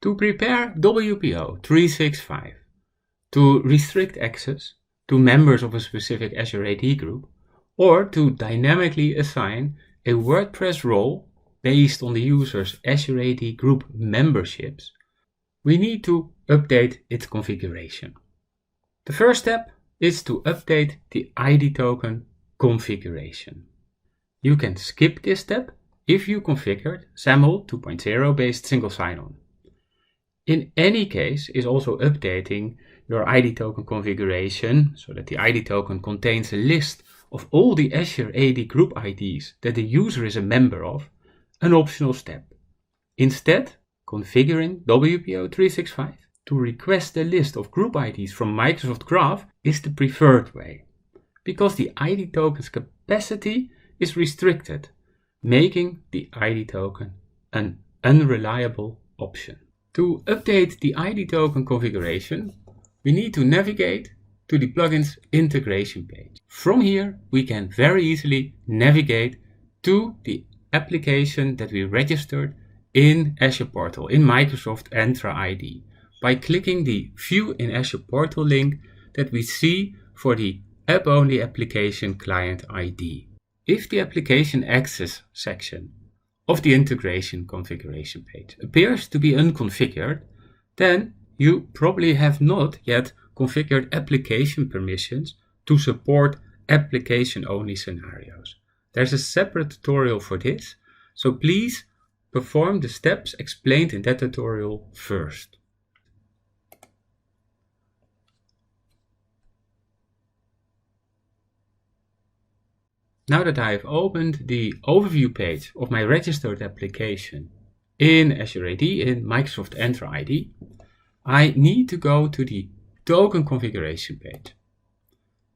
To prepare WPO 365 to restrict access to members of a specific Azure AD group, or to dynamically assign a WordPress role based on the user's Azure AD group memberships, we need to update its configuration. The first step is to update the ID token configuration. You can skip this step if you configured SAML 2.0 based single sign-on. In any case, is also updating your ID token configuration so that the ID token contains a list of all the Azure AD group IDs that the user is a member of, an optional step. Instead, configuring WPO 365 to request a list of group IDs from Microsoft Graph is the preferred way, because the ID token's capacity is restricted, making the ID token an unreliable option. To update the ID token configuration, we need to navigate to the plugin's integration page. From here, we can very easily navigate to the application that we registered in Azure Portal, in Microsoft Entra ID, by clicking the View in Azure Portal link that we see for the app-only application client ID. If the application access section of the integration configuration page appears to be unconfigured, then you probably have not yet configured application permissions to support application-only scenarios. There's a separate tutorial for this, so please perform the steps explained in that tutorial first. Now that I have opened the overview page of my registered application in Azure AD, in Microsoft Entra ID, I need to go to the token configuration page.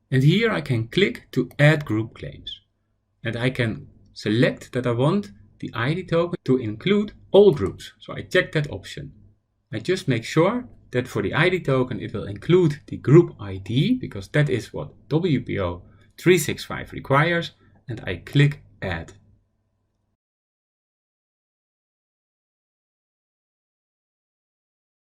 And here I can click to add group claims. And I can select that I want the ID token to include all groups. So I check that option. I just make sure that for the ID token it will include the group ID, because that is what WPO 365 requires, and I click Add.